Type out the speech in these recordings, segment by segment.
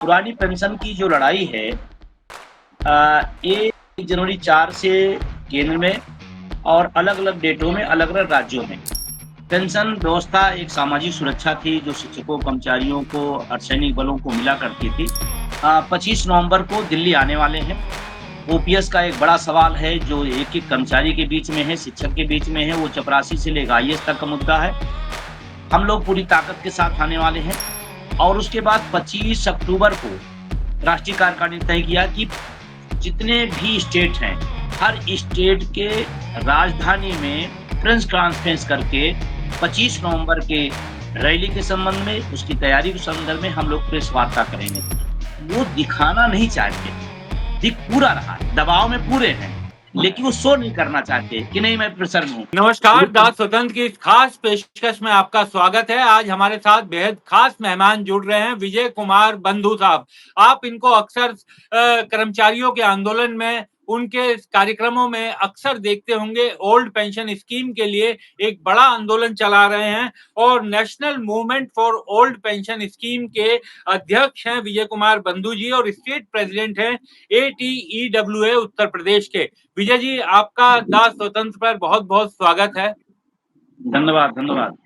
पुरानी पेंशन की जो लड़ाई है ये 1 जनवरी 4 से केंद्र में और अलग-अलग डेटों में अलग-अलग राज्यों में। पेंशन व्यवस्था एक सामाजिक सुरक्षा थी जो शिक्षकों, कर्मचारियों को, अर्धसैनिक बलों को मिला करती थी। 25 नवंबर को दिल्ली आने वाले हैं। ओपीएस का एक बड़ा सवाल है जो एक-एक कर्मचारी के बीच में है, शिक्षक के बीच में है, वो चपरासी से लेकर आईएएस तक का मुद्दा है। हम लोग पूरी ताकत के साथ आने वाले हैं और उसके बाद 25 अक्टूबर को राष्ट्रीय कार्यकारिणी ने तय किया कि जितने भी स्टेट हैं, हर स्टेट के राजधानी में प्रेस कॉन्फ्रेंस करके 25 नवंबर के रैली के संबंध में, उसकी तैयारी के संदर्भ में हम लोग प्रेस वार्ता करेंगे। वो दिखाना नहीं चाहते, दिख पूरा रहा है, दबाव में पूरे हैं, लेकिन वो शो नहीं करना चाहते कि नहीं मैं प्रेशर में हूँ। नमस्कार, दास स्वतंत्र की इस खास पेशकश में आपका स्वागत है। आज हमारे साथ बेहद खास मेहमान जुड़ रहे हैं, विजय कुमार बंधु साहब। आप इनको अक्सर कर्मचारियों के आंदोलन में, उनके कार्यक्रमों में अक्सर देखते होंगे। ओल्ड पेंशन स्कीम के लिए एक बड़ा आंदोलन चला रहे हैं और national movement for old pension scheme के अध्यक्ष हैं विजय कुमार बंधु जी और स्टेट प्रेसिडेंट हैं ATEWA उत्तर प्रदेश के। विजय जी, आपका दास स्वतंत्र पर बहुत बहुत स्वागत है। धन्यवाद, धन्यवाद।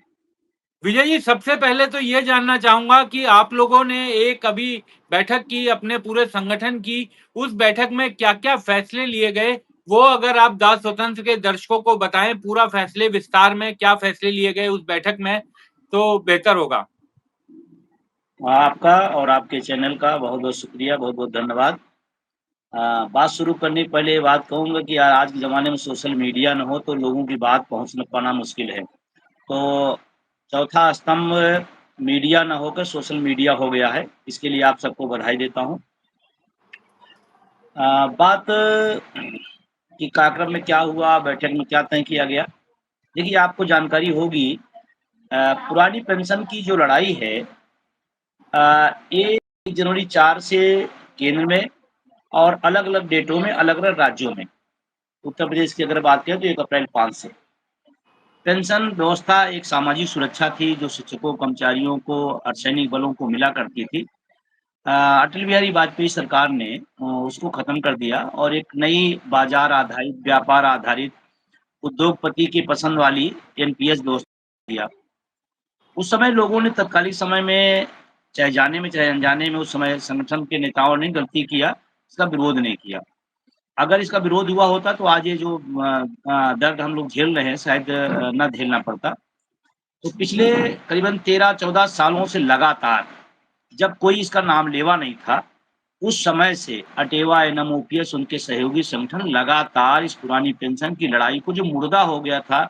विजय जी, सबसे पहले तो ये जानना चाहूंगा कि आप लोगों ने एक अभी बैठक की अपने पूरे संगठन की, उस बैठक में क्या क्या फैसले लिए गए, वो अगर आप दास स्वतंत्र के दर्शकों को बताएं, पूरा फैसले विस्तार में क्या फैसले लिए गए उस बैठक में, तो बेहतर होगा। आपका और आपके चैनल का बहुत-बहुत शुक्रिया, बहुत-बहुत धन्यवाद। बात शुरू करने से पहले ये बात कहूँगा कि यार आज के ज़माने में सोशल मीडिया ना हो तो लोगों की बात पहुँच न पाना मुश्किल है। तो चौथा स्तंभ मीडिया ना होकर सोशल मीडिया हो गया है, इसके लिए आप सबको बधाई देता हूँ। बात कि कार्यक्रम में क्या हुआ, बैठक में क्या तय किया गया। देखिए आपको जानकारी होगी पुरानी पेंशन की जो लड़ाई है ये 1 जनवरी 4 से केंद्र में और अलग-अलग डेटों में अलग-अलग राज्यों में। उत्तर प्रदेश की अगर बात करें तो 1 अप्रैल 5 से। पेंशन व्यवस्था एक सामाजिक सुरक्षा थी जो शिक्षकों, कर्मचारियों को, अर्धसैनिक बलों को मिला करती थी। अटल बिहारी वाजपेयी सरकार ने उसको खत्म कर दिया और एक नई बाज़ार आधारित, व्यापार आधारित, उद्योगपति की पसंद वाली एनपीएस व्यवस्था दिया। उस समय लोगों ने तत्कालिक समय में, चाहे जाने में चाहे अनजाने में, उस समय संगठन के नेताओं ने गलती किया, इसका विरोध नहीं किया। अगर इसका विरोध हुआ होता तो आज ये जो दर्द हम लोग झेल रहे हैं शायद ना झेलना पड़ता। तो पिछले करीबन 13-14 सालों से लगातार जब कोई इसका नामलेवा नहीं था, उस समय से अटेवा, एनएम, ओपीएस उनके सहयोगी संगठन लगातार इस पुरानी पेंशन की लड़ाई को, जो मुर्दा हो गया था,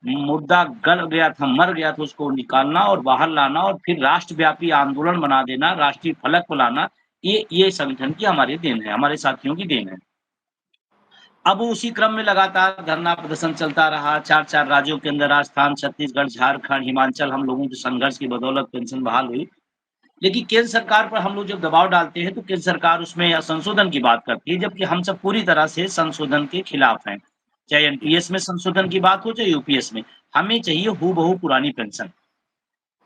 मुर्दा गल गया था, मर गया था, उसको निकालना और बाहर लाना और फिर राष्ट्रव्यापी आंदोलन बना देना, राष्ट्रीय फलक को लाना, ये संगठन की हमारी देन है, हमारे साथियों की देन है। अब उसी क्रम में लगातार धरना प्रदर्शन चलता रहा, 4-4 राज्यों के अंदर राजस्थान, छत्तीसगढ़, झारखंड, हिमाचल, हम लोगों के संघर्ष की बदौलत पेंशन बहाल हुई। लेकिन केंद्र सरकार पर हम लोग जब दबाव डालते हैं तो केंद्र सरकार उसमें संशोधन की बात करती है, जबकि हम सब पूरी तरह से संशोधन के खिलाफ हैं। चाहे एनपीएस में संशोधन की बात हो, चाहे यूपीएस में, हमें चाहिए हूबहू पुरानी पेंशन।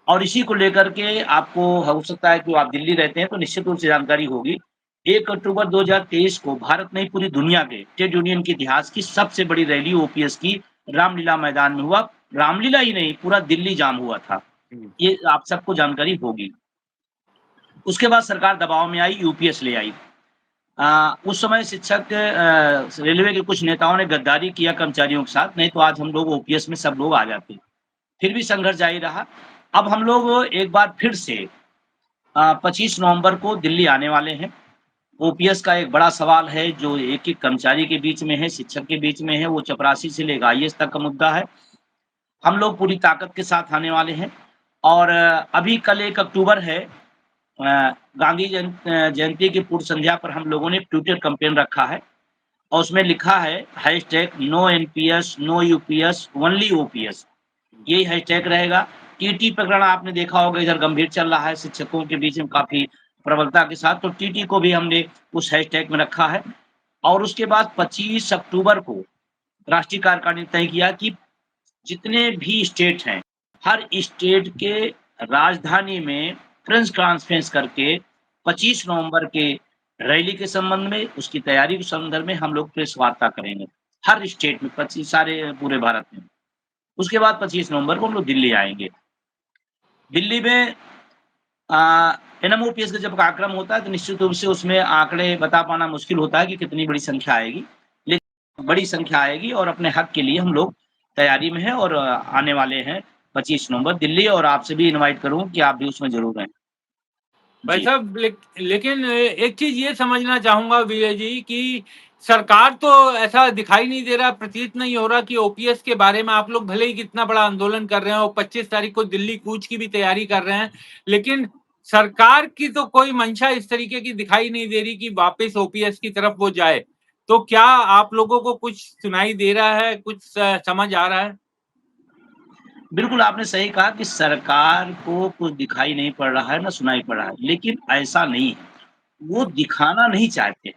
और इसी को लेकर के आपको हो सकता है कि आप दिल्ली रहते हैं तो निश्चित रूप से जानकारी होगी। 1 अक्टूबर 2023 को भारत नहीं पूरी दुनिया के ट्रेड यूनियन के इतिहास की सबसे बड़ी रैली ओपीएस की रामलीला मैदान में हुआ। रामलीला ही नहीं, पूरा दिल्ली जाम हुआ था। ये आप सबको जानकारी होगी। उसके बाद सरकार दबाव में आई, यूपीएस ले आई। उस समय शिक्षक रेलवे के कुछ नेताओं ने गद्दारी किया कर्मचारियों के साथ, नहीं तो आज हम लोग ओपीएस में सब लोग आ जाते। फिर भी संघर्ष जारी रहा। अब हम लोग एक बार फिर से 25 नवंबर को दिल्ली आने वाले हैं। ओपीएस का एक बड़ा सवाल है जो एक-एक कर्मचारी के बीच में है, शिक्षक के बीच में है, वो चपरासी से लेकर आईएएस तक का मुद्दा है। हम लोग पूरी ताकत के साथ आने वाले हैं और अभी कल 1 अक्टूबर है। गांधी जयंती की पूर्व संध्या पर हम लोगों ने ट्विटर कैंपेन रखा है और उसमें लिखा है #no NPS, no UPS, only OPS. यही हैशटैग रहेगा। टीटी प्रकरण आपने देखा होगा इधर गंभीर चल रहा है शिक्षकों के बीच में काफ़ी प्रबलता के साथ, तो टीटी को भी हमने उस हैशटैग में रखा है। और उसके बाद 25 अक्टूबर को राष्ट्रीय कार्यकारिणी ने तय किया कि जितने भी स्टेट हैं, हर स्टेट के राजधानी में प्रेस कॉन्फ्रेंस करके 25 नवंबर के रैली के संबंध में, उसकी तैयारी के संदर्भ में हम लोग प्रेस वार्ता करेंगे। हर स्टेट में 25 सारे पूरे भारत में। उसके बाद 25 नवंबर को हम लोग दिल्ली आएँगे। दिल्ली में एनएमओपीएस का जब कार्यक्रम होता है तो निश्चित रूप से उसमें आंकड़े बता पाना मुश्किल होता है कि कितनी बड़ी संख्या आएगी। लेकिन बड़ी संख्या आएगी और अपने हक के लिए हम लोग तैयारी में हैं और आने वाले हैं 25 नवंबर दिल्ली और आपसे भी इनवाइट करूँ कि आप भी उसमें ज़रूर रहें। भाई जी। साहब लेकिन एक चीज़ ये समझना चाहूँगा विजय जी कि सरकार तो ऐसा दिखाई नहीं दे रहा, प्रतीत नहीं हो रहा कि ओपीएस के बारे में आप लोग भले ही कितना बड़ा आंदोलन कर रहे हैं और 25 तारीख को दिल्ली कूच की भी तैयारी कर रहे हैं, लेकिन सरकार की तो कोई मंशा इस तरीके की दिखाई नहीं दे रही कि वापस ओपीएस की तरफ वो जाए। तो क्या आप लोगों को कुछ सुनाई दे रहा है, कुछ समझ आ रहा है? बिल्कुल, आपने सही कहा कि सरकार को कुछ दिखाई नहीं पड़ रहा है, ना सुनाई पड़ रहा है, लेकिन ऐसा नहीं है। वो दिखाना नहीं चाहते,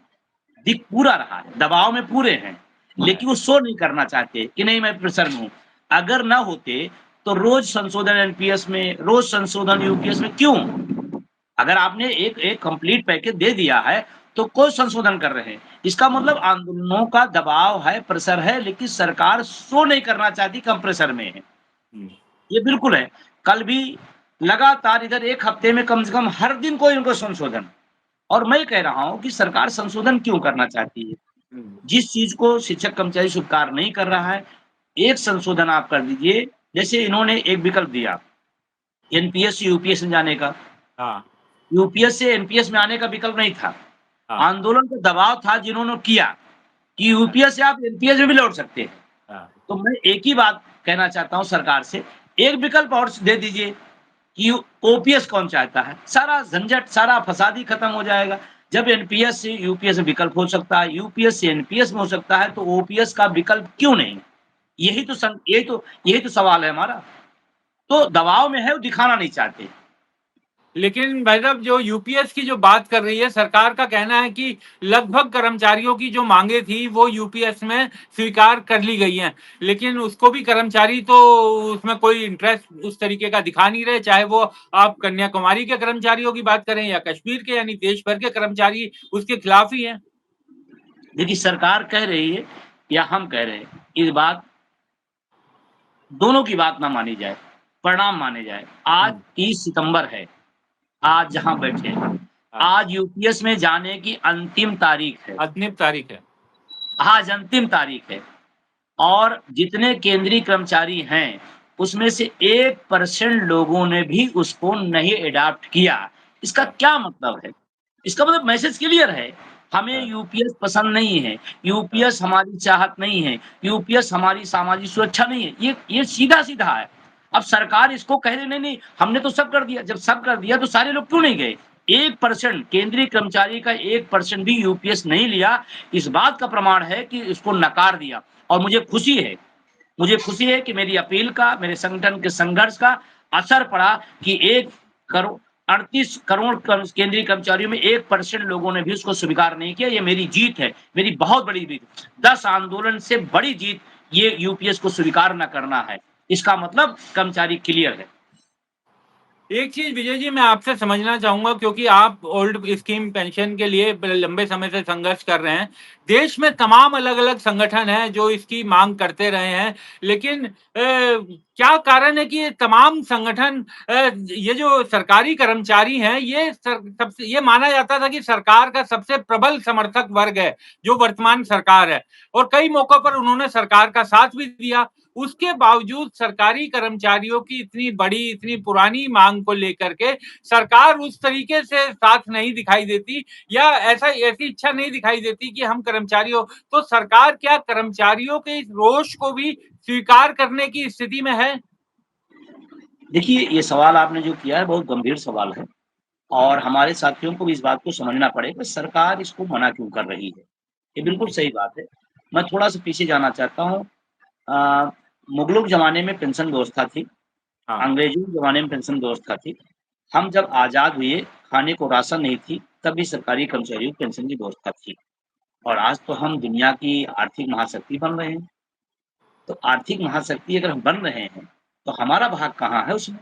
दिख पूरा रहा है, दबाव में पूरे हैं, लेकिन वो शो नहीं करना चाहते कि नहीं मैं प्रेशर में हूँ। अगर ना होते, तो रोज़ संशोधन एनपीएस में, रोज़ संशोधन यूपीएस में क्यों? अगर आपने एक एक कंप्लीट पैकेज दे दिया है, तो कोई संशोधन कर रहे हैं। इसका मतलब आंदोलनों का दबाव है, प्रेशर है, लेकिन सरकार शो नहीं करना चाहती कि हम प्रेशर में हैं। हुँ। ये बिल्कुल है। कल भी लगातार इधर 1 हफ्ते में कम से कम हर दिन कोई न कोई संशोधन और मैं कह रहा हूँ कि सरकार संशोधन क्यों करना चाहती है? हुँ। जिस चीज़ को शिक्षक कर्मचारी स्वीकार नहीं कर रहा है, एक संशोधन आप कर दीजिए। जैसे इन्होंने एक विकल्प दिया, एनपीएस से यूपीएस में जाने का। हाँ, यूपीएस से एनपीएस में आने का विकल्प नहीं था। हाँ, आंदोलन का दबाव था जिन्होंने किया कि यूपीएस से आप एनपीएस में भी लौट सकते हैं। हाँ। तो मैं एक ही बात कहना चाहता हूँ सरकार से, एक विकल्प और दे दीजिए कि ओपीएस कौन चाहता है? सारा झंझट, सारा फसाद ही खत्म हो जाएगा। जब एनपीएस से यूपीएस में विकल्प हो सकता है, यूपीएस से एनपीएस में हो सकता है, तो ओपीएस का विकल्प क्यों नहीं? यही तो सवाल है हमारा। तो दबाव में है, वो दिखाना नहीं चाहते। लेकिन भाई साहब जो यूपीएस की जो बात कर रही है, सरकार का कहना है कि लगभग कर्मचारियों की जो माँगें थी, वो यूपीएस में स्वीकार कर ली गई हैं। लेकिन उसको भी कर्मचारी तो उसमें कोई इंटरेस्ट उस तरीके का दिखा नहीं रहे, चाहे वो आप कन्याकुमारी के कर्मचारियों की बात करें या कश्मीर के यानी देश भर के कर्मचारी उसके खिलाफ ही हैं। देखिए सरकार कह रही है या हम कह रहे हैं, इस बात दोनों की बात ना मानी जाए, परिणाम माने जाए। आज हुँ, 30 सितंबर है, आज जहाँ बैठे हैं, हाँ, आज यूपीएस में जाने की अंतिम तारीख है। अंतिम तारीख है। आज अंतिम तारीख है और जितने केंद्रीय कर्मचारी हैं, उसमें से 1% लोगों ने भी उसको नहीं एडॉप्ट किया। इसका हाँ, क्या मतलब है? इसका मतलब मैसेज क्लियर है, हमें हाँ, यूपीएस पसंद नहीं है, हाँ, यूपीएस हमारी चाहत नहीं है, यूपीएस हमारी सामाजिक सुरक्षा नहीं है। ये सीधा-सीधा है। अब सरकार इसको कह रही नहीं, हमने तो सब कर दिया। जब सब कर दिया तो सारे लोग क्यों नहीं गए? 1% केंद्रीय कर्मचारी का 1% भी यूपीएस नहीं लिया, इस बात का प्रमाण है कि इसको नकार दिया और मुझे खुशी है कि मेरी अपील का, मेरे संगठन के संघर्ष का असर पड़ा कि 1 करो 38 करोड़ केंद्रीय कर्मचारियों में 1% लोगों ने भी उसको स्वीकार नहीं किया। ये मेरी जीत है, मेरी बहुत बड़ी जीत। 10 आंदोलन से बड़ी जीत ये यूपीएस को स्वीकार न करना है। इसका मतलब कर्मचारी क्लियर है। एक चीज़ विजय जी मैं आपसे समझना चाहूँगा क्योंकि आप ओल्ड स्कीम पेंशन के लिए ब लंबे समय से संघर्ष कर रहे हैं। देश में तमाम अलग-अलग संगठन हैं जो इसकी माँग करते रहे हैं। लेकिन क्या कारण है कि ये तमाम संगठन ये जो सरकारी कर्मचारी हैं ये सबसे ये माना जाता था कि सरकार का सबसे प्रबल समर्थक वर्ग है, जो वर्तमान सरकार है और कई मौकों पर उन्होंने सरकार का साथ भी दिया। उसके बावजूद सरकारी कर्मचारियों की इतनी बड़ी, इतनी पुरानी माँग को लेकर के सरकार उस तरीके से साथ नहीं दिखाई देती या ऐसी इच्छा नहीं दिखाई देती कि हम कर्मचारियों तो सरकार क्या कर्मचारियों के इस रोष को भी स्वीकार करने की स्थिति में है? देखिए, ये सवाल आपने जो किया है बहुत गंभीर सवाल है और हमारे साथियों को भी इस बात को समझना पड़ेगा सरकार इसको मना क्यों कर रही है। ये बिल्कुल सही बात है। मैं थोड़ा-सा पीछे जाना चाहता हूँ। अ, मुगलों के ज़माने में पेंशन व्यवस्था थी, हाँ, अंग्रेज़ों के ज़माने में पेंशन व्यवस्था थी। हम जब आज़ाद हुए, खाने को राशन नहीं थी, तब भी सरकारी कर्मचारियों को पेंशन की व्यवस्था थी और आज तो हम दुनिया की आर्थिक महाशक्ति बन रहे हैं। तो आर्थिक महाशक्ति अगर हम बन रहे हैं, तो हमारा भाग कहाँ है उसमें?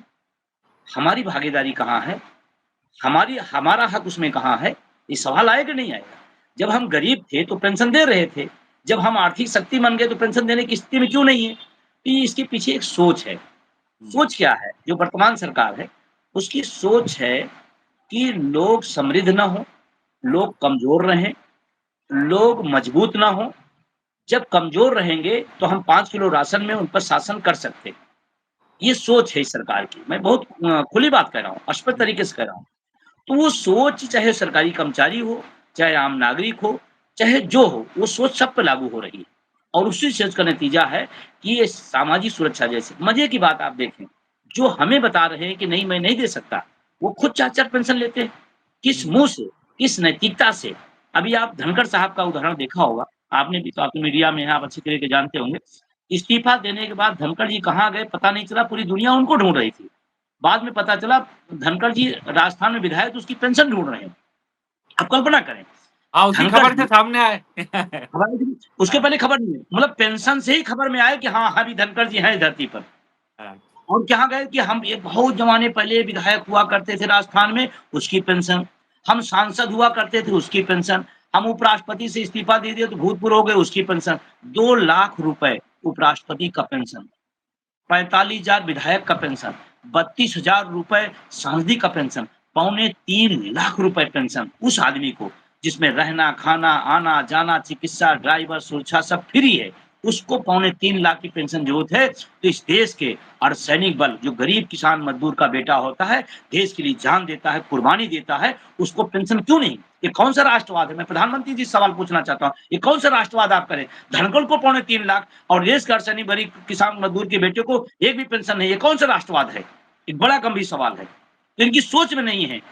हमारी भागीदारी कहाँ है? हमारा हक उसमें कहाँ है? ये सवाल आएगा नहीं आएगा? जब हम गरीब थे तो पेंशन दे रहे थे, जब हम आर्थिक शक्ति बन गए तो पेंशन देने की स्थिति में क्यों नहीं है? तो ये इसके पीछे एक सोच है। हुँ, सोच क्या है? जो वर्तमान सरकार है, उसकी सोच है कि लोग समृद्ध ना हों, लोग कमज़ोर रहें, लोग मजबूत ना हों। जब कमज़ोर रहेंगे तो हम 5 किलो राशन में उन पर शासन कर सकते हैं। ये सोच है इस सरकार की। मैं बहुत खुली बात कह रहा हूँ, स्पष्ट हुँ, तरीके से कह रहा हूँ। तो वो सोच चाहे सरकारी कर्मचारी हो, चाहे आम नागरिक हो, चाहे जो हो, वो सोच सब पे लागू हो रही है। और उसी सोच का नतीजा है कि ये सामाजिक सुरक्षा जैसे मज़े की बात आप देखें, जो हमें बता रहे हैं कि नहीं मैं नहीं दे सकता, वो खुद 4-4 पेंशन लेते हैं। किस हुँ। मुँह से, किस नैतिकता से? अभी आप धनखड़ साहब का उदाहरण देखा होगा, आपने भी काफ़ी मीडिया में हैं, आप अच्छी तरीके जानते होंगे। इस्तीफ़ा देने के बाद धनखड़ जी कहाँ गए पता नहीं चला, पूरी दुनिया उनको ढूँढ रही थी। बाद में पता चला धनखड़ जी राजस्थान में विधायक उसकी पेंशन ढूँढ रहे हैं। आप कल्पना करें, हाँ, उसी धनखड़ खबर से जी सामने आए। उसके हाँ, पहले खबर नहीं है, मतलब पेंशन से ही खबर में आया कि हाँ, अभी धनखड़ जी हैं इस धरती पर। हाँ। और कहाँ गए कि हम ये बहुत ज़माने पहले विधायक हुआ करते थे राजस्थान में, उसकी पेंशन। हम सांसद हुआ करते थे, उसकी पेंशन। हम उपराष्ट्रपति से इस्तीफ़ा दे दिए तो भूतपूर्व हो गए, उसकी पेंशन। 2 लाख रुपए उपराष्ट्रपति का पेंशन। 45,000 विधायक का पेंशन, 32,000 रुपए सांसदी का पेंशन, पौने 3 लाख रुपए पेंशन उस आदमी को, जिसमें रहना, खाना, आना-जाना, चिकित्सा, ड्राइवर, सुरक्षा सब फ्री है। उसको पौने 3 लाख की पेंशन ज़रूरत है, तो इस देश के अर्धसैनिक बल, जो गरीब किसान मज़दूर का बेटा होता है, देश के लिए जान देता है, कुर्बानी देता है, उसको पेंशन क्यों नहीं? ये कौन-सा राष्ट्रवाद है? मैं प्रधानमंत्री जी से सवाल पूछना चाहता हूँ, ये कौन-सा राष्ट्रवाद आप करें? धनखड़ को पौने 3 लाख और देश के अर्धसैनिक गरीब किसान मज़दूर के बेटे को एक भी पेंशन नहीं है, कौन-सा राष्ट्रवाद है? एक बड़ा गंभीर सवाल है। तो इनकी सोच में नहीं है।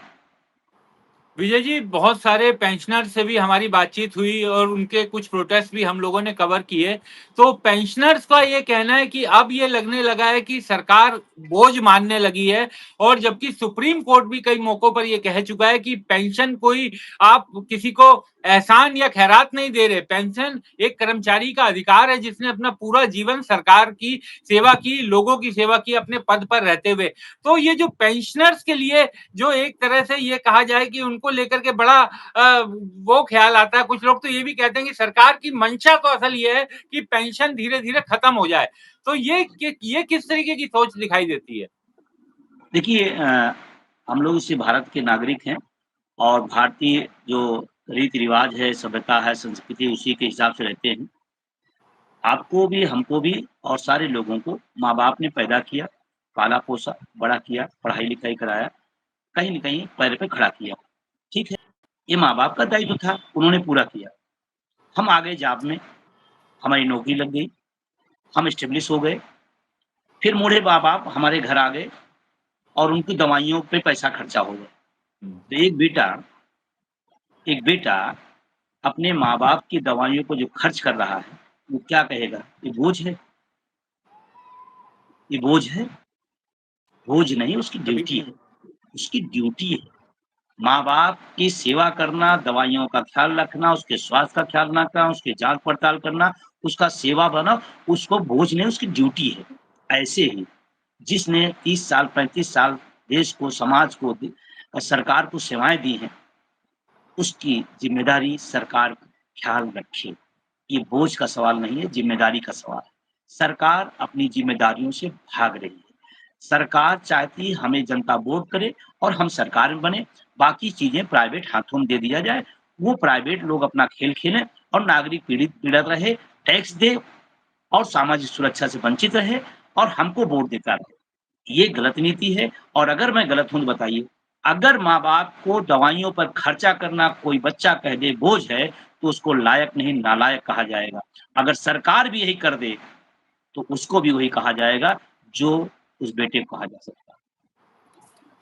विजय जी, बहुत सारे पेंशनर से भी हमारी बातचीत हुई और उनके कुछ प्रोटेस्ट भी हम लोगों ने कवर किए। तो पेंशनर्स का ये कहना है कि अब ये लगने लगा है कि सरकार बोझ मानने लगी है और जबकि सुप्रीम कोर्ट भी कई मौकों पर ये कह चुका है कि पेंशन कोई आप किसी को एहसान या खैरात नहीं दे रहे। पेंशन एक कर्मचारी का अधिकार है जिसने अपना पूरा जीवन सरकार की सेवा की, लोगों की सेवा की अपने पद पर रहते हुए। तो ये जो पेंशनर्स के लिए जो एक तरह से ये कहा जाए कि उनको लेकर के बड़ा वो ख्याल आता है, कुछ लोग तो ये भी कहते हैं कि सरकार की मंशा तो असल ये है कि पेंशन धीरे-धीरे खत्म हो जाए। तो ये किस तरीके की सोच दिखाई देती है? देखिए हम लोग इसी भारत के नागरिक हैं और भारतीय जो रीति-रिवाज है, सभ्यता है, संस्कृति उसी के हिसाब से रहते हैं। आपको भी, हमको भी और सारे लोगों को माँ-बाप ने पैदा किया, पाला-पोसा, बड़ा किया, पढ़ाई-लिखाई कराया, कहीं न कहीं पैर पे खड़ा किया। ठीक है? ये माँ-बाप का दायित्व था, उन्होंने पूरा किया। हम आ गए जॉब में, हमारी नौकरी लग गई, हम एस्टेब्लिश हो गए, फिर बूढ़े माँ-बाप हमारे घर आ गए और उनकी दवाइयों पे पैसा खर्चा हो गया। हुँ। तो एक बेटा अपने माँ-बाप की दवाइयों को जो खर्च कर रहा है, वो क्या कहेगा? ये बोझ है, ये बोझ है, बोझ नहीं उसकी कभी ड्यूटी है, उसकी ड्यूटी है। माँ-बाप की सेवा करना, दवाइयों का ख़्याल रखना, उसके स्वास्थ्य का ख़्याल रखना, उसकी जाँच-पड़ताल करना, उसका सेवा बना, उसको बोझ नहीं उसकी ड्यूटी है। ऐसे ही जिसने 30 साल, 35 साल देश को, समाज को सरकार को सेवाएँ दी हैं, उसकी ज़िम्मेदारी सरकार ख़्याल रखे। ये बोझ का सवाल नहीं है, ज़िम्मेदारी का सवाल है। सरकार अपनी ज़िम्मेदारियों से भाग रही है। सरकार चाहती है हमें जनता वोट करे और हम सरकार में बने, बाकी चीज़ें प्राइवेट हाथों में दे दिया जाए। वो प्राइवेट लोग अपना खेल खेलें और नागरिक पीड़ित रहे, टैक्स दे और सामाजिक सुरक्षा से वंचित रहे और हमको वोट देता रहे। ये गलत नीति है और अगर मैं गलत हूँ तो बताइए? अगर माँ-बाप को दवाइयों पर खर्चा करना कोई बच्चा कह दे बोझ है, तो उसको लायक नहीं नालायक कहा जाएगा। अगर सरकार भी यही कर दे, तो उसको भी वही कहा जाएगा जो उस बेटे को कहा जा सकता है।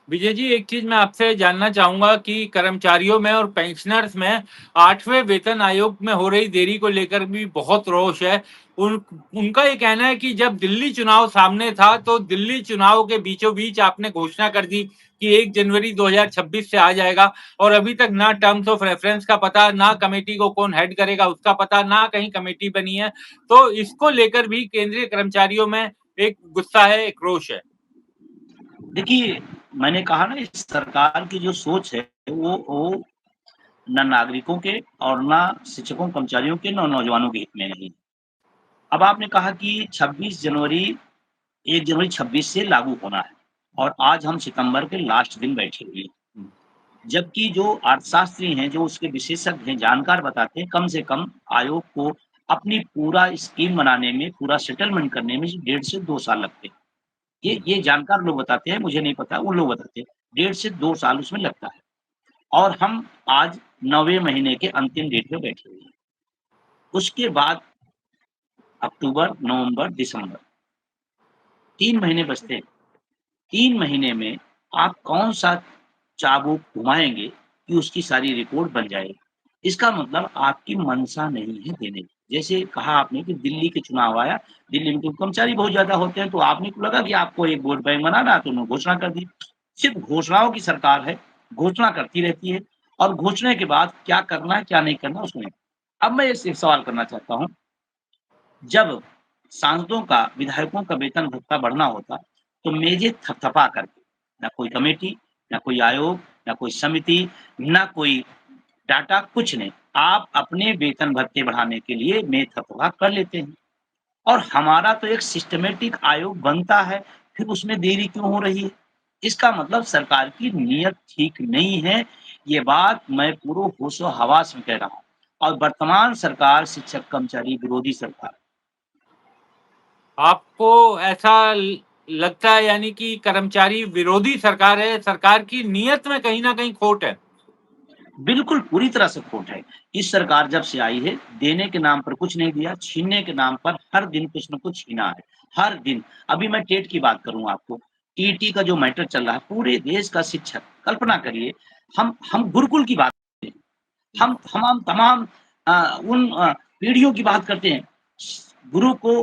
विजय जी, एक चीज़ मैं आपसे जानना चाहूँगा कि कर्मचारियों में और पेंशनर्स में 8वें वेतन आयोग में हो रही देरी को लेकर भी बहुत रोष है। उनका ये कहना है कि जब दिल्ली चुनाव सामने था, तो दिल्ली चुनाव के बीचों-बीच आपने घोषणा कर दी कि 1 जनवरी 2026 से आ जाएगा और अभी तक ना टर्म्स ऑफ रेफरेंस का पता, ना कमेटी को कौन हेड करेगा उसका पता, ना कहीं कमेटी बनी है। तो इसको लेकर भी केंद्रीय कर्मचारियों में एक गुस्सा है, एक रोष है। देखिए, मैंने कहा ना, इस सरकार की जो सोच है वो ना नागरिकों के और ना शिक्षकों, कर्मचारियों के, ना नौजवानों के हित में नहीं। अब आपने कहा कि 26 जनवरी 1 जनवरी 26 से लागू होना है और आज हम सितंबर के लास्ट दिन बैठे हुए हैं। जबकि जो अर्थशास्त्री हैं, जो उसके विशेषज्ञ हैं, जानकार बताते हैं, कम से कम आयोग को अपनी पूरा स्कीम बनाने में, पूरा सेटलमेंट करने में 1.5 से 2 साल लगते हैं। ये जानकार लोग बताते हैं, मुझे नहीं पता, वो लोग बताते हैं। 1.5 से 2 साल उसमें लगता है और हम आज 9वें महीने के अंतिम डेट पे बैठे हुए हैं। उसके बाद अक्टूबर, नवंबर, दिसंबर 3 महीने बचते हैं। 3 महीने में आप कौन-सा चाबुक घुमाएँगे कि उसकी सारी रिपोर्ट बन जाएगी। इसका मतलब आपकी मंशा नहीं है देने की। जैसे कहा आपने कि दिल्ली के चुनाव आया, दिल्ली में तो कर्मचारी बहुत ज़्यादा होते हैं, तो आपने को लगा कि आपको एक वोट बैंक बनाना है, तो उन्होंने घोषणा कर दी। सिर्फ़ घोषणाओं की सरकार है, घोषणा करती रहती है और घोषणा के बाद क्या करना है, क्या नहीं करना उसमें अब मैं एक सवाल करना चाहता हूँ, जब सांसदों का, विधायकों का वेतन भत्ता बढ़ना होता, तो मेजें थपथपा करके, ना कोई कमेटी, ना कोई आयोग, ना कोई समिति, ना कोई डाटा, कुछ नहीं। आप अपने वेतन भत्ते बढ़ाने के लिए मेज़ थपथपा कर लेते हैं और हमारा तो एक सिस्टमैटिक आयोग बनता है, फिर उसमें देरी क्यों हो रही है? इसका मतलब सरकार की नीयत ठीक नहीं है, ये बात मैं पूरे होशो-हवास में कह रहा हूँ और वर्तमान सरकार शिक्षक कर्मचारी विरोधी सरकार है। आपको ऐसा लगता है यानी कि कर्मचारी विरोधी सरकार है, सरकार की नीयत में कहीं न कहीं खोट है? बिल्कुल, पूरी तरह से खोट है। इस सरकार जब से आई है, देने के नाम पर कुछ नहीं दिया, छीनने के नाम पर हर दिन कुछ न कुछ छीना है, हर दिन। अभी मैं टेट की बात करूँ आपको, टीईटी का जो मैटर चल रहा है, पूरे देश का शिक्षक, कल्पना करिए, हम गुरुकुल की बात करते हैं, हम तमाम उन पीढ़ियों की बात करते हैं। गुरु को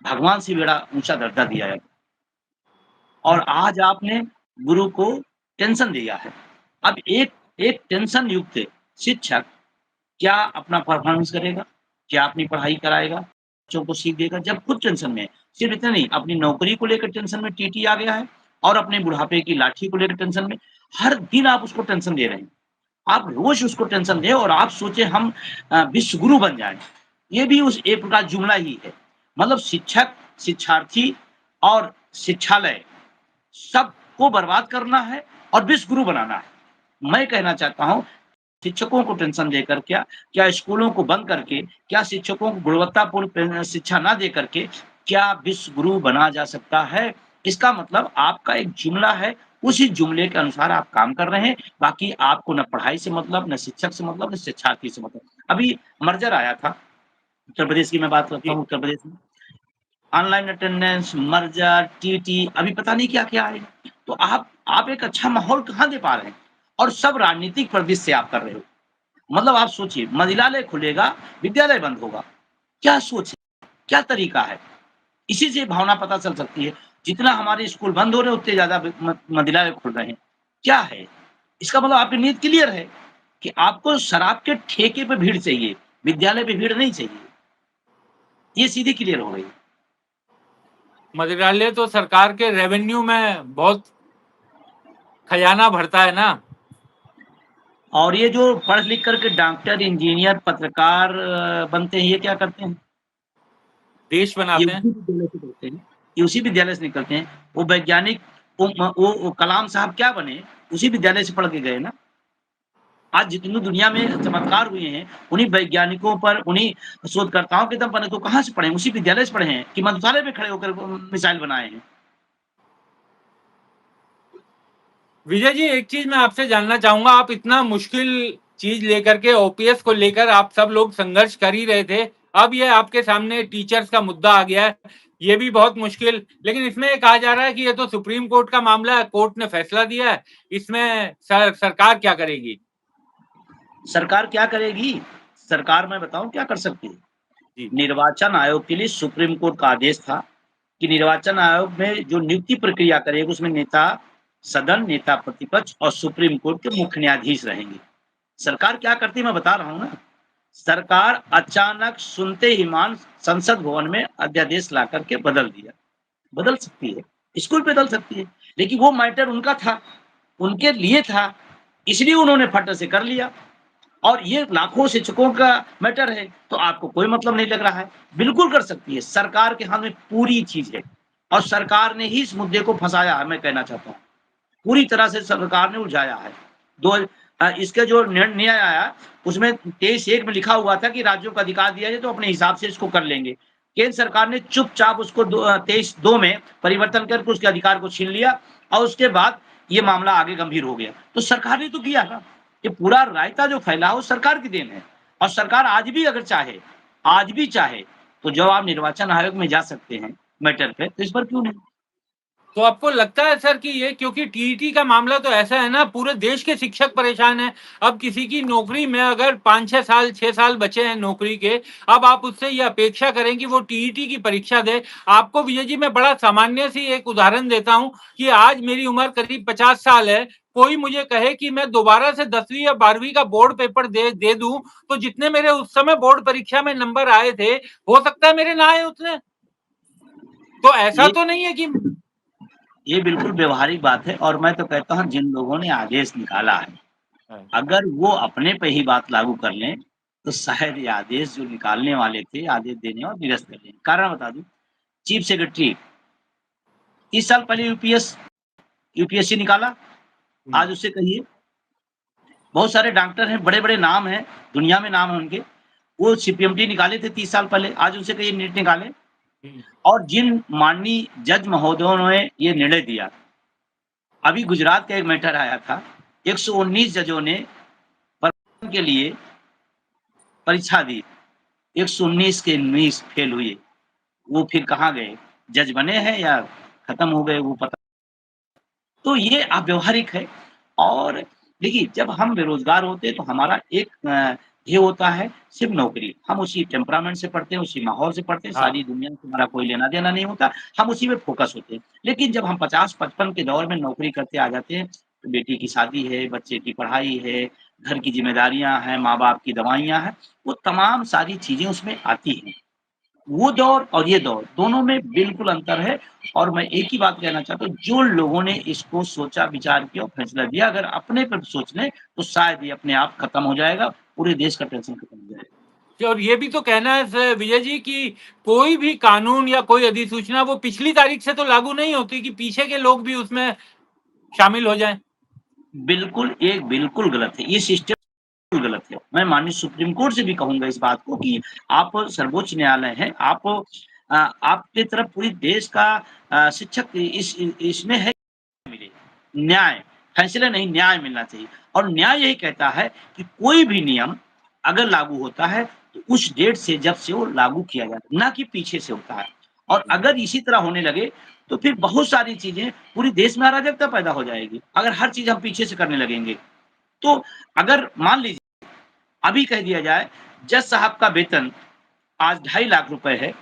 भगवान से बड़ा ऊँचा दर्जा दिया है और आज आपने गुरु को टेंशन दिया है। अब एक एक टेंशन युक्त शिक्षक क्या अपना परफॉर्मेंस करेगा? क्या अपनी पढ़ाई कराएगा? बच्चों को सीख देगा? जब खुद टेंशन में है। सिर्फ इतना नहीं, अपनी नौकरी को लेकर टेंशन में टीटी आ गया है और अपने बुढ़ापे की लाठी को लेकर टेंशन में। हर दिन आप उसको टेंशन दे रहे हैं। आप रोज़ उसको टेंशन दें और आप सोचें हम विश्व गुरु बन जाएँ। ये भी उस एक प्रकार जुमला ही है। मतलब शिक्षक, शिक्षार्थी और शिक्षालय सबको बर्बाद करना है और विश्व गुरु बनाना है। मैं कहना चाहता हूँ, शिक्षकों को टेंशन देकर क्या स्कूलों को बंद करके, क्या शिक्षकों को गुणवत्तापूर्ण शिक्षा ना दे करके, क्या विश्व गुरु बना जा सकता है? इसका मतलब आपका एक जुमला है, उसी जुमले के अनुसार आप काम कर रहे हैं, बाकी आपको ना पढ़ाई से मतलब, ना शिक्षक से मतलब, ना शिक्षार्थी से मतलब। अभी मर्जर आया था, उत्तर प्रदेश की मैं बात करता जी। हूँ, उत्तर प्रदेश में। ऑनलाइन अटेंडेंस, मर्जर, टीटी, अभी पता नहीं क्या-क्या आएगा। तो आप एक अच्छा माहौल कहाँ दे पा रहे हैं? और सब राजनीतिक परिदृश्य से आप कर रहे हो। मतलब आप सोचिए, मंदिरालय खुलेगा, विद्यालय बंद होगा। क्या सोच है? क्या तरीका है? इसी से भावना पता चल सकती है। जितना हमारे स्कूल बंद हो रहे हैं, उतने ज़्यादा मंदिरालय खुल रहे हैं। क्या है? इसका मतलब आपकी नीयत क्लियर है कि आपको शराब के ठेके पे भीड़ चाहिए, विद्यालय पे भीड़ नहीं चाहिए। ये सीधी क्लियर हो गई। मंत्रालय तो सरकार के रेवेन्यू में बहुत खजाना भरता है ना? और ये जो पढ़ लिख कर के डॉक्टर, इंजीनियर, पत्रकार बनते हैं, ये क्या करते हैं? देश ये बनाते हैं। उसी विद्यालय से पढ़ते हैं, ये उसी विद्यालय से निकलते हैं। वो वैज्ञानिक वो कलाम साहब क्या बने? उसी विद्यालय से पढ़ के गए ना। आज जितनी दुनिया में चमत्कार हुए हैं, उन्हीं वैज्ञानिकों पर, उन्हीं शोधकर्ताओं के दम पर, तो कहाँ से पढ़े हैं? उसी विद्यालय से पढ़े हैं कि मंत्रालय में खड़े होकर मिसाइल बनाए हैं। विजय जी, एक चीज़ मैं आपसे जानना चाहूँगा, आप इतना मुश्किल चीज़ लेकर के ओपीएस को लेकर आप सब लोग संघर्ष कर ही रहे थे। अब ये आपके सामने टीचर्स का मुद्दा आ गया है, ये भी बहुत मुश्किल, लेकिन इसमें ये कहा जा रहा है कि ये तो सुप्रीम कोर्ट का मामला है, कोर्ट ने फैसला दिया है, इसमें सरकार क्या करेगी? सरकार क्या करेगी? सरकार मैं बताऊँ क्या कर सकती है? जी। निर्वाचन आयोग के लिए सुप्रीम कोर्ट का आदेश था कि निर्वाचन आयोग में जो नियुक्ति प्रक्रिया करेगा, उसमें नेता सदन, नेता प्रतिपक्ष और सुप्रीम कोर्ट के मुख्य न्यायाधीश रहेंगे। सरकार क्या करती है मैं बता रहा हूँ ना। सरकार अचानक सुनते ही मान संसद भवन में अध्यादेश ला कर के बदल दिया। बदल सकती है। स्कूल पे बदल सकती है, लेकिन वो मैटर उनका था, उनके लिए था, इसलिए उन्होंने फट से कर लिया। और ये लाखों शिक्षकों का मैटर है, तो आपको कोई मतलब नहीं लग रहा है। बिल्कुल कर सकती है, सरकार के हाथ में पूरी चीज़ है और सरकार ने ही इस मुद्दे को फँसाया है, मैं कहना चाहता हूँ। पूरी तरह से सरकार ने उलझाया है। इसका जो निर्णय आया, उसमें 23(1) में लिखा हुआ था कि राज्यों को अधिकार दिया जाए, तो अपने हिसाब से इसको कर लेंगे। केंद्र सरकार ने चुपचाप उसको 23(2) में परिवर्तन करके उसके अधिकार को छीन लिया और उसके बाद ये मामला आगे गंभीर हो गया। तो सरकार ने तो किया ना, ये पूरा रायता जो फैला है, वो सरकार की देन है और सरकार आज भी अगर चाहे, आज भी चाहे, तो जब आप निर्वाचन आयोग में जा सकते हैं मैटर पे, तो इस पर क्यों नहीं? तो आपको लगता है सर कि ये क्योंकि टीईटी का मामला तो ऐसा है ना, पूरे देश के शिक्षक परेशान हैं। अब किसी की नौकरी में अगर 5-6 साल 6 साल बचे हैं नौकरी के, अब आप उससे ये अपेक्षा करें कि वो टीईटी की परीक्षा दे। आपको विजय जी मैं बड़ा सामान्य सी एक उदाहरण देता हूँ कि आज मेरी उम्र करीब 50 साल है, कोई मुझे कहे कि मैं दोबारा से 10वीं या 12वीं का बोर्ड पेपर दे दूँ, तो जितने मेरे उस समय बोर्ड परीक्षा में नंबर आए थे, हो सकता है मेरे ना आए उतने। तो ऐसा ये तो नहीं है कि ये बिल्कुल व्यावहारिक बात है और मैं तो कहता हूँ जिन लोगों ने आदेश निकाला है, हाँ, अगर वो अपने पे ही बात लागू कर लें, तो शायद ये आदेश जो निकालने वाले थे, आदेश देने और निरस्त कर दें। कारण बता दूँ, चीफ सेक्रेटरी 30 साल पहले यूपीएससी निकाला, हुँ, आज उससे कहिए। बहुत सारे डॉक्टर हैं, बड़े-बड़े नाम हैं, दुनिया में नाम है उनके, वो सीपीएमटी निकाले थे 30 साल पहले, आज उनसे कहिए नीट निकालें। हुँ। और जिन माननीय जज महोदयों ने ये निर्णय दिया, अभी गुजरात का एक मैटर आया था, 119 जजों ने के लिए परीक्षा दी, 119 के 19 फेल हुए। वो फिर कहाँ गए? जज बने हैं या खत्म हो गए वो पता। तो ये अव्यावहारिक है और देखिए जब हम बेरोज़गार होते हैं तो हमारा एक ये होता है सिर्फ़ नौकरी। हम उसी टेम्परामेंट से पढ़ते हैं, उसी माहौल से पढ़ते हैं, हाँ, सारी दुनिया से हमारा कोई लेना-देना नहीं होता, हम उसी में फ़ोकस होते हैं। लेकिन जब हम 50-55 के दौर में नौकरी करते आ जाते हैं, तो बेटी की शादी है, बच्चे की पढ़ाई है, घर की ज़िम्मेदारियाँ हैं, माँ-बाप की दवाइयाँ हैं, वो तमाम सारी चीज़ें उसमें आती हैं। वो दौर और ये दौर, दोनों में बिल्कुल अंतर है और मैं एक ही बात कहना चाहता हूँ, जो लोगों ने इसको सोचा, विचार किया और फैसला लिया, अगर अपने पे सोच लें, तो शायद ये अपने आप खत्म हो जाएगा, पूरे देश का टेंशन खत्म हो जाएगा। और ये भी तो कहना है विजय जी कि कोई भी कानून या कोई अधिसूचना वो पिछली तारीख से तो लागू नहीं होती कि पीछे के लोग भी उसमें शामिल हो जाएँ। बिल्कुल, ये बिल्कुल गलत है, ये सिस्टम बिल्कुल गलत है। मैं माननीय सुप्रीम कोर्ट से भी कहूँगा इस बात को कि आप सर्वोच्च न्यायालय हैं, आपकी तरफ पूरी देश का शिक्षक इसमें है मिले, न्याय, फैसले नहीं न्याय मिलना चाहिए और न्याय यही कहता है कि कोई भी नियम अगर लागू होता है, तो उस डेट से जब से वो लागू किया जाता है, ना कि पीछे से होता है और अगर इसी तरह होने लगे, तो फिर बहुत सारी चीज़ें पूरी देश में अराजकता पैदा हो जाएगी। अगर हर चीज़ हम पीछे से करने लगेंगे, तो अगर मान लीजिए अभी कह दिया जाए, जज साहब का वेतन आज 2.5 लाख रुपए है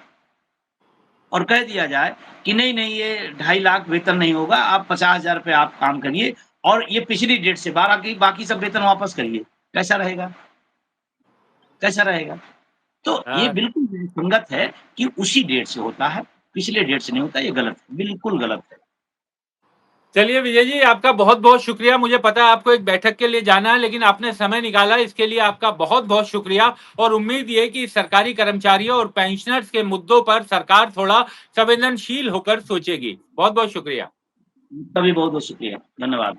और कह दिया जाए कि नहीं-नहीं ये 2.5 लाख वेतन नहीं होगा, आप 50,000 रुपए आप काम करिए और ये पिछली डेट से बाकी सब वेतन वापस करिए। कैसा रहेगा? कैसा रहेगा? तो ये हाँ, बिल्कुल विसंगत है कि उसी डेट से होता है, पिछले डेट से नहीं होता, ये गलत है, बिल्कुल गलत है। चलिए विजय जी आपका बहुत-बहुत शुक्रिया। मुझे पता है आपको एक बैठक के लिए जाना है लेकिन आपने समय निकाला इसके लिए आपका बहुत-बहुत शुक्रिया और उम्मीद ये है कि सरकारी कर्मचारियों और पेंशनर्स के मुद्दों पर सरकार थोड़ा संवेदनशील होकर सोचेगी। बहुत-बहुत शुक्रिया। आपका भी बहुत-बहुत शुक्रिया। धन्यवाद।